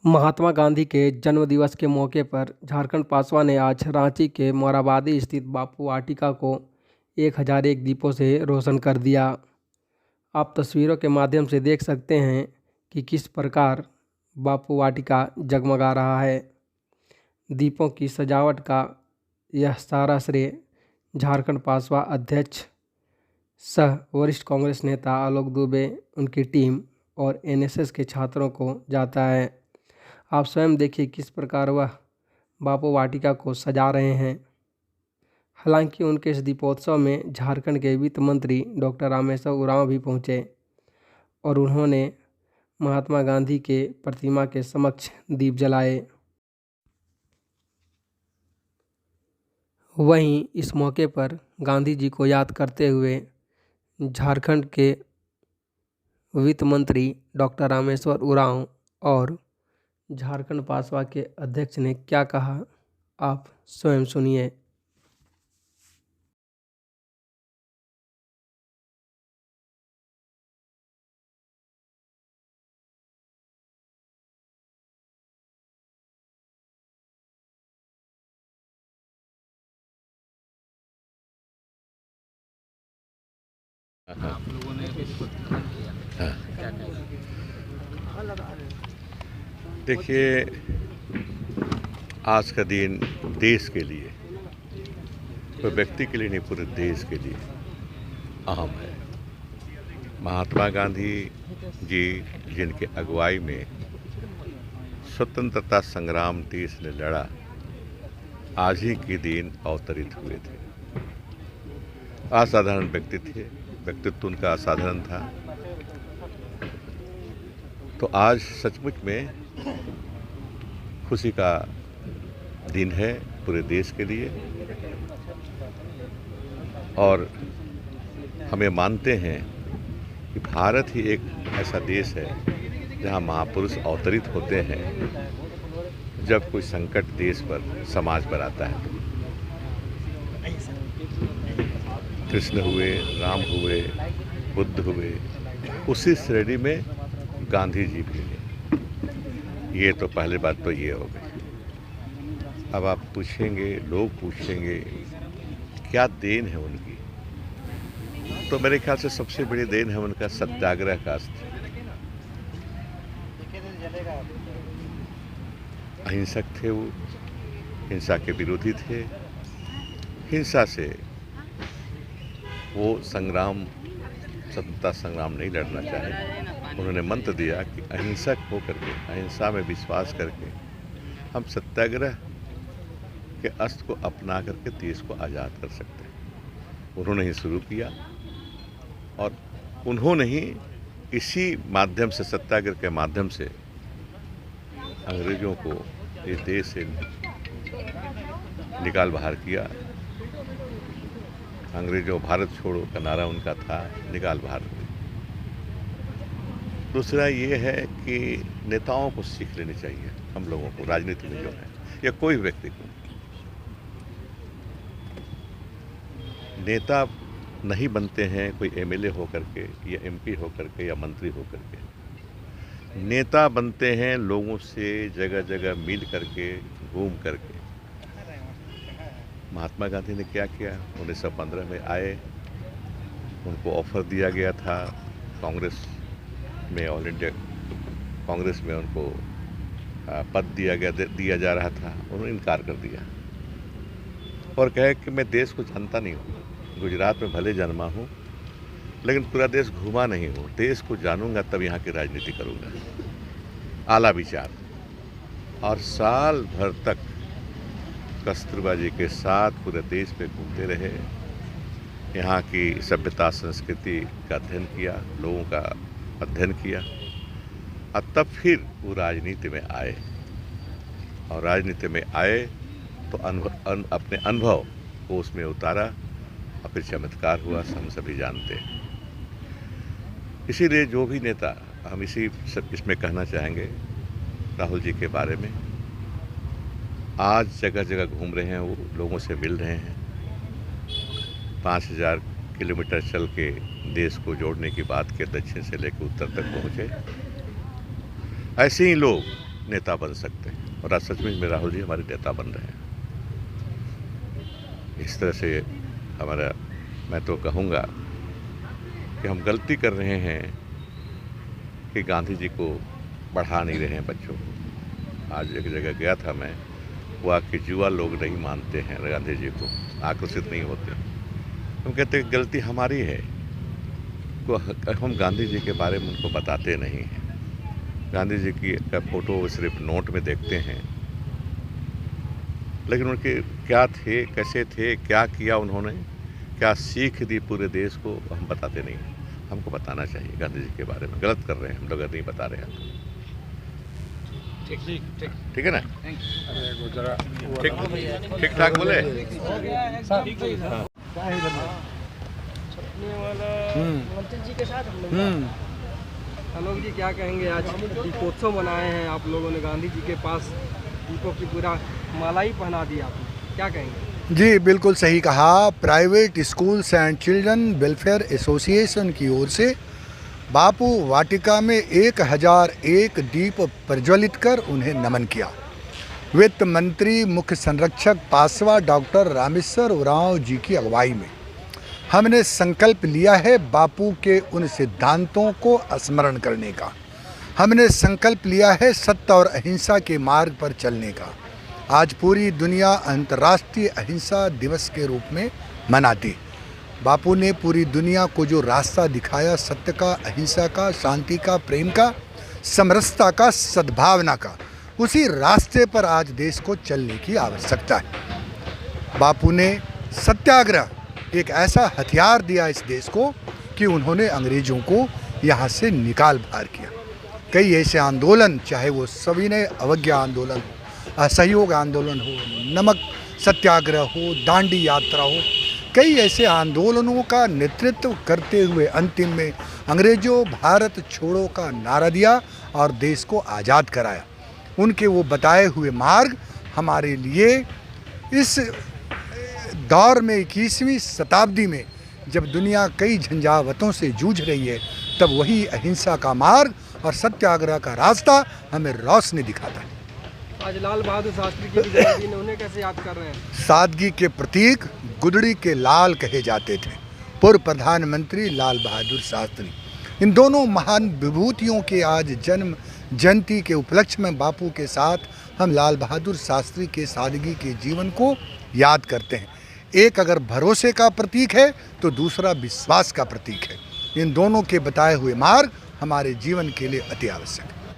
महात्मा गांधी के जन्म दिवस के मौके पर झारखंड पासवा ने आज रांची के मोराबादी स्थित बापू वाटिका को 1001 दीपों से रोशन कर दिया। आप तस्वीरों के माध्यम से देख सकते हैं कि किस प्रकार बापू वाटिका जगमगा रहा है। दीपों की सजावट का यह सारा श्रेय झारखंड पासवा अध्यक्ष सह वरिष्ठ कांग्रेस नेता आलोक दुबे, उनकी टीम और एनएसएस के छात्रों को जाता है। आप स्वयं देखिए किस प्रकार वह बापू वाटिका को सजा रहे हैं। हालांकि उनके इस दीपोत्सव में झारखंड के वित्त मंत्री डॉक्टर रामेश्वर उरांव भी पहुंचे और उन्होंने महात्मा गांधी के प्रतिमा के समक्ष दीप जलाए। वहीं इस मौके पर गांधी जी को याद करते हुए झारखंड के वित्त मंत्री डॉक्टर रामेश्वर उरांव और झारखंड पासवा के अध्यक्ष ने क्या कहा, आप स्वयं सुनिए। आप लोगों ने इसको ध्यान दिया, क्या कहेंगे? देखिए, आज का दिन देश के लिए, कोई व्यक्ति के लिए नहीं, पूरे देश के लिए अहम है। महात्मा गांधी जी जिनके अगुवाई में स्वतंत्रता संग्राम देश ने लड़ा, आज ही के दिन अवतरित हुए थे। असाधारण व्यक्ति थे, व्यक्तित्व उनका असाधारण था। तो आज सचमुच में खुशी का दिन है पूरे देश के लिए, और हमें मानते हैं कि भारत ही एक ऐसा देश है जहां महापुरुष अवतरित होते हैं जब कोई संकट देश पर, समाज पर आता है। कृष्ण हुए, राम हुए, बुद्ध हुए, उसी श्रेणी में गांधी जी भी हैं। ये तो पहली बात तो ये हो गई। अब आप पूछेंगे, लोग पूछेंगे क्या देन है उनकी, तो मेरे ख्याल से सबसे बड़ी देन है उनका सत्याग्रह का अस्त्र। अहिंसक थे वो, हिंसा के विरोधी थे। हिंसा से वो संग्राम, स्वतंत्रता संग्राम नहीं लड़ना चाहे। उन्होंने मंत्र दिया कि अहिंसक होकर के, अहिंसा में विश्वास करके हम सत्याग्रह के अस्त्र को अपना करके देश को आज़ाद कर सकते हैं। उन्होंने ही शुरू किया और उन्होंने ही इसी माध्यम से, सत्याग्रह के माध्यम से अंग्रेजों को इस देश से निकाल बाहर किया। अंग्रेजों भारत छोड़ो का नारा उनका था, निकाल बाहर। दूसरा ये है कि नेताओं को सीख लेनी चाहिए, हम लोगों को, राजनीति में जो है, या कोई व्यक्ति को। नेता नहीं बनते हैं कोई एमएलए होकर के या एमपी होकर के या मंत्री होकर के। नेता बनते हैं लोगों से जगह जगह मिल करके, घूम करके। महात्मा गांधी ने क्या किया? 1915 में आए, उनको ऑफर दिया गया था कांग्रेस में, ऑल इंडिया कांग्रेस में उनको पद दिया जा रहा था। उन्होंने इनकार कर दिया और कहे कि मैं देश को जानता नहीं हूँ, गुजरात में भले जन्मा हूँ लेकिन पूरा देश घूमा नहीं हूँ, देश को जानूंगा तब यहाँ की राजनीति करूँगा। आला विचार। और साल भर तक कस्तूरबा जी के साथ पूरे देश में घूमते रहे, यहाँ की सभ्यता संस्कृति का अध्ययन किया, लोगों का अध्ययन किया, और तब फिर वो राजनीति में आए। और राजनीति में आए तो अपने अनुभव को उसमें उतारा और फिर चमत्कार हुआ, हम सभी जानते हैं। इसीलिए जो भी नेता, हम इसमें कहना चाहेंगे राहुल जी के बारे में, आज जगह जगह घूम रहे हैं, वो लोगों से मिल रहे हैं। 5000 किलोमीटर चल के देश को जोड़ने की बात के दक्षिण से लेकर उत्तर तक पहुँचे। ऐसे ही लोग नेता बन सकते हैं, और आज सचमुच में राहुल जी हमारे नेता बन रहे हैं। इस तरह से मैं तो कहूँगा कि हम गलती कर रहे हैं कि गांधी जी को बढ़ा नहीं रहे हैं बच्चों को। आज एक जगह गया था मैं, वहाँ के युवा लोग नहीं मानते हैं गांधी जी को, आकर्षित नहीं होते। हम कहते हैं गलती हमारी है, हम गांधी जी के बारे में उनको बताते नहीं हैं। गांधी जी की का फोटो सिर्फ नोट में देखते हैं, लेकिन उनके क्या थे, कैसे थे, क्या किया उन्होंने, क्या सीख दी पूरे देश को, हम बताते नहीं हैं। हमको बताना चाहिए गांधी जी के बारे में। गलत कर रहे हैं हम लोग, नहीं बता रहे हैं। ठीक है ना? ठीक ठाक बोले। मंत्री जी के साथ आलोक जी क्या कहेंगे? आज दीपोत्सव मनाए हैं आप लोगों ने, गांधी जी के पास दीपों की पूरा माला ही पहना दी आपने, क्या कहेंगे? जी बिल्कुल सही कहा। Private schools and children welfare association की ओर से बापू वाटिका में 1001 दीप प्रज्वलित कर उन्हें नमन किया। वित्त मंत्री मुख्य संरक्षक पासवा डॉक्टर रामेश्वर उरांव जी की अगुवाई में हमने संकल्प लिया है बापू के उन सिद्धांतों को स्मरण करने का। हमने संकल्प लिया है सत्य और अहिंसा के मार्ग पर चलने का। आज पूरी दुनिया अंतर्राष्ट्रीय अहिंसा दिवस के रूप में मनाती। बापू ने पूरी दुनिया को जो रास्ता दिखाया सत्य का, अहिंसा का, शांति का, प्रेम का, समरसता का, सद्भावना का, उसी रास्ते पर आज देश को चलने की आवश्यकता है। बापू ने सत्याग्रह एक ऐसा हथियार दिया इस देश को कि उन्होंने अंग्रेजों को यहाँ से निकाल बाहर किया। कई ऐसे आंदोलन, चाहे वो सविनय अवज्ञा आंदोलन हो, असहयोग आंदोलन हो, नमक सत्याग्रह हो, दांडी यात्रा हो, कई ऐसे आंदोलनों का नेतृत्व करते हुए अंतिम में अंग्रेजों भारत छोड़ो का नारा दिया और देश को आज़ाद कराया। उनके वो बताए हुए मार्ग हमारे लिए इस दौर में 21वीं शताब्दी में जब दुनिया कई झंझावतों से जूझ रही है, तब वही अहिंसा का मार्ग और सत्याग्रह का रास्ता हमें रोशनी दिखाता है। आज लाल बहादुर शास्त्री की भी जयंती है, उन्हें कैसे याद कर रहे हैं? सादगी के प्रतीक गुदड़ी के लाल कहे जाते थे पूर्व प्रधानमंत्री लाल बहादुर शास्त्री। इन दोनों महान विभूतियों के आज जन्म जयंती के उपलक्ष्य में बापू के साथ हम लाल बहादुर शास्त्री के सादगी के जीवन को याद करते हैं। एक अगर भरोसे का प्रतीक है तो दूसरा विश्वास का प्रतीक है। इन दोनों के बताए हुए मार्ग हमारे जीवन के लिए अति आवश्यक है।